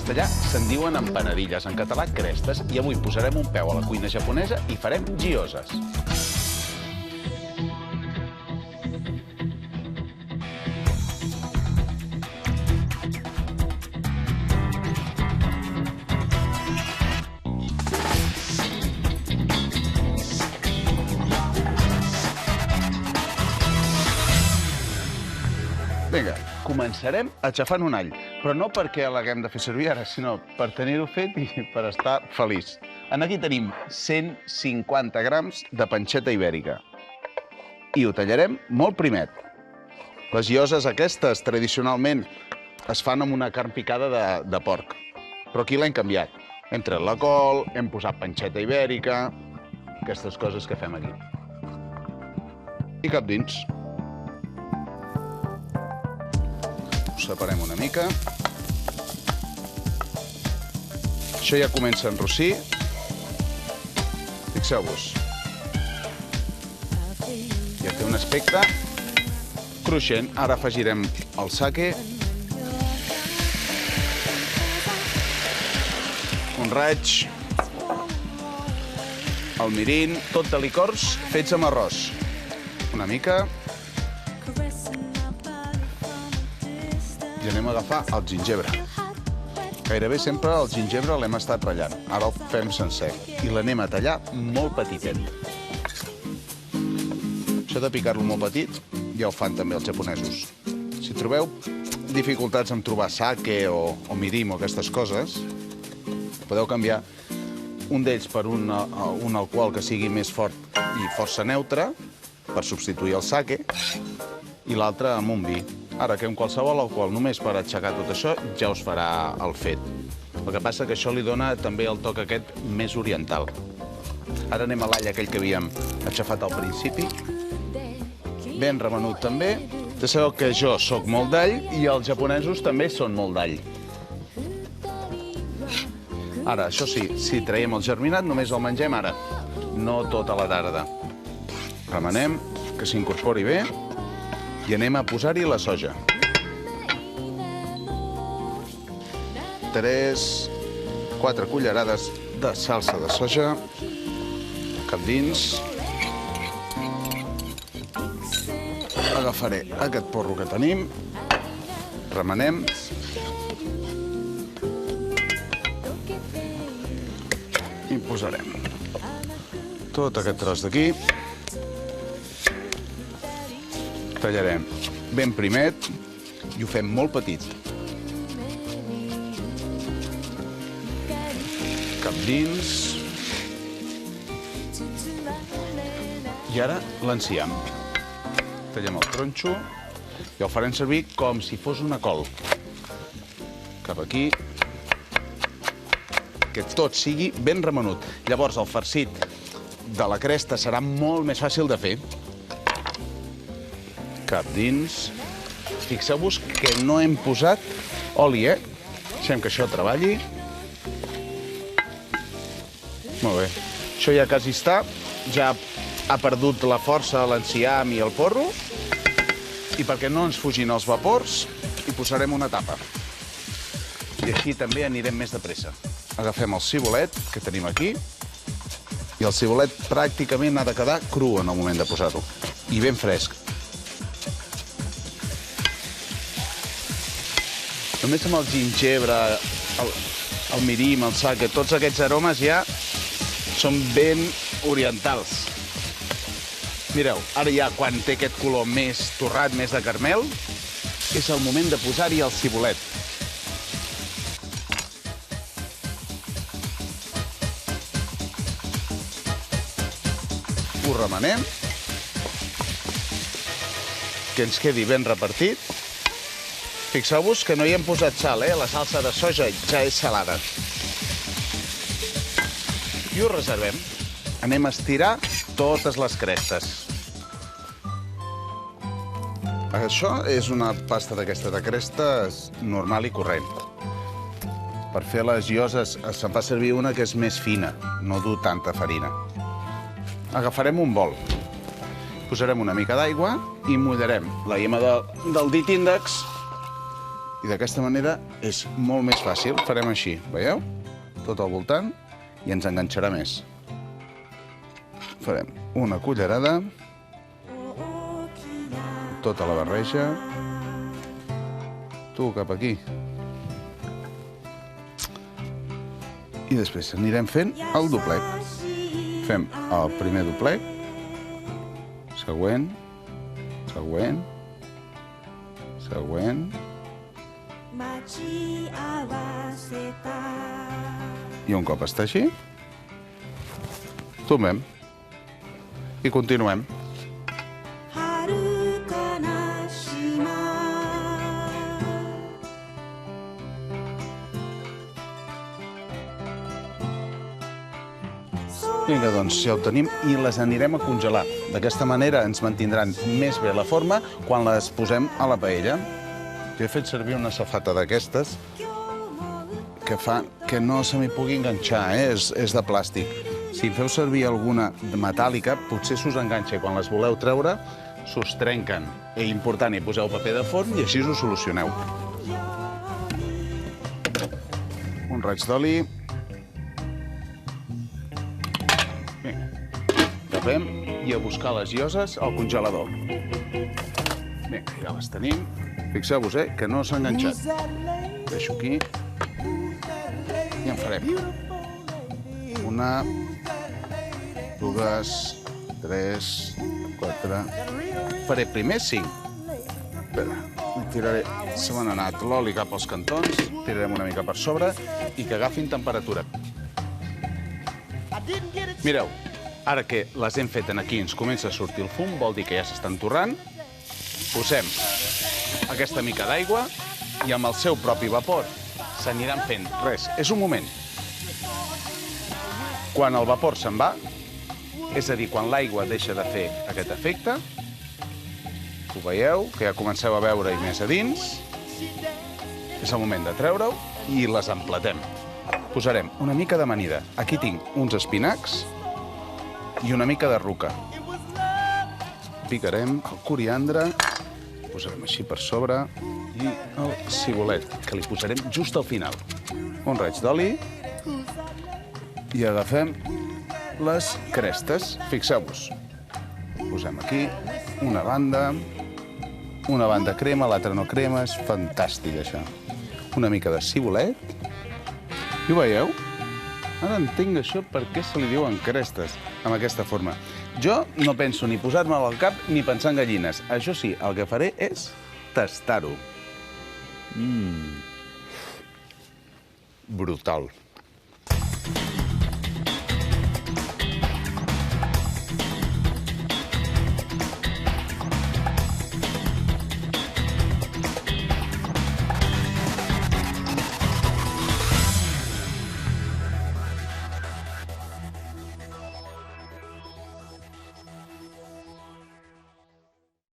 castellà se'n diuen empanadilles, en català crestes, i avui posarem un peu a la cuina japonesa i farem gyozas. Vinga, començarem aixafant un all, però no perquè l'haguem de fer servir ara, sinó per tenir-ho fet i per estar feliç. Aquí tenim 150 grams de panceta ibèrica i ho tallarem molt primet. Les gyozas aquestes, tradicionalment, es fan amb una carn picada de porc, però aquí l'hem canviat. Hem tret la col, hem posat panceta ibèrica, aquestes coses que fem aquí. I cap dins. Ho separem una mica. Això ja comença a enrossir. Fixeu-vos. Ja té un aspecte cruixent. Ara afegirem el sake. Un raig. El mirin. Tot de licors fets amb arròs. Una mica. I anem a agafar el gingebre. Gairebé sempre el gingebre l'hem estat ratllant. Ara el fem sencer i l'anem a tallar molt petitet. Això de picar-lo molt petit ja ho fan també els japonesos. Si trobeu dificultats en trobar sake o mirin o aquestes coses, podeu canviar un d'ells per un alcohol que sigui més fort i força neutre per substituir el sake i l'altre amb un vi. Ara, que amb qualsevol alcohol, només per aixecar tot això, ja us farà el fet. El que passa que això li dona també el toc aquest més oriental. Ara anem a l'all aquell que havíem aixafat al principi. Ben remenut també. Ja sabeu que jo sóc molt d'all i els japonesos també són molt d'all. Ara, això sí, si traiem el germinat, només el mengem ara, no tota la tarda. Remenem, que s'incorpori bé. I anem a posar-hi la soja. 4 cullerades de salsa de soja. Cap dins. Agafaré aquest porro que tenim. Remenem. I posarem tot aquest tros d'aquí. Tallarem ben primet i ho fem molt petit. Cap dins. I ara l'enciam. Tallem el tronxo i el farem servir com si fos una col. Cap aquí. Que tot sigui ben remenut. Llavors el farcit de la cresta serà molt més fàcil de fer. Cap dins. Fixeu-vos que no hem posat oli, Deixem que això treballi. Molt bé. Això ja quasi està. Ja ha perdut la força l'enciam i el porro. I perquè no ens fugin els vapors, hi posarem una tapa. I així també anirem més de pressa. Agafem el cibulet que tenim aquí. I el cibulet pràcticament ha de quedar cru en el moment de posar-ho. I ben fresc. Només amb el gingebre, el mirin, el sake, tots aquests aromes ja són ben orientals. Mireu, ara ja quan té aquest color més torrat, més de caramel, és el moment de posar-hi el cibulet. Ho remenem, que ens quedi ben repartit. Fixeu-vos que no hi hem posat sal, La salsa de soja ja és salada. I ho reservem. Anem a estirar totes les crestes. Això és una pasta d'aquesta de crestes normal i corrent. Per fer les gyozas se'n fa servir una que és més fina, no du tanta farina. Agafarem un bol, posarem una mica d'aigua i mullarem la llima del dit índex I d'aquesta manera és molt més fàcil. Farem així, veieu? Tot al voltant i ens enganxarà més. Farem una cullerada. Tota la barreja. Tu, cap aquí. I després anirem fent el doblec. Fem el primer doblec. Següent. Següent. Següent. I un cop està així, tombem. I continuem. Vinga, doncs ja ho tenim i les anirem a congelar. D'aquesta manera ens mantindran més bé la forma quan les posem a la paella. Jo he fet servir una safata d'aquestes que fa que no se m'hi pugui enganxar, és de plàstic. Si feu servir alguna metàl·lica, potser s'us enganxa i quan les voleu treure s'us trenquen. És important, hi poseu paper de forn i així us ho solucioneu. Un raig d'oli. Agafem i a buscar les lloses al congelador. Bé, ja les tenim. Fixeu-vos, que no s'ha enganxat. Deixo aquí. I en farem. Una, dues, tres, quatre... Faré primer 5. Espera, tiraré... Se m'han anat l'oli cap als cantons, tirarem una mica per sobre i que agafin temperatura. Mireu, ara que les hem fet aquí ens comença a sortir el fum, vol dir que ja s'estan torrant. Posem aquesta mica d'aigua i amb el seu propi vapor s'aniran fent. Res, és un moment. Quan el vapor se'n va, és a dir, quan l'aigua deixa de fer aquest efecte, ho veieu, que ja comenceu a veure-hi més a dins, és el moment de treure-ho i les emplatem. Posarem una mica d'amanida. Aquí tinc uns espinacs i una mica de ruca. Picarem el coriandre, posarem així per sobre, i el cibulet, que li posarem just al final. Un raig d'oli i agafem les crestes. Fixeu-vos. Posem aquí una banda crema, l'altra no crema, és fantàstic això. Una mica de cibulet. I ho veieu? Ara entenc això per què se li diuen crestes, amb aquesta forma. Jo no penso ni posar-me'l al cap ni pensar en gallines. Això sí, el que faré és tastar-ho. Brutal.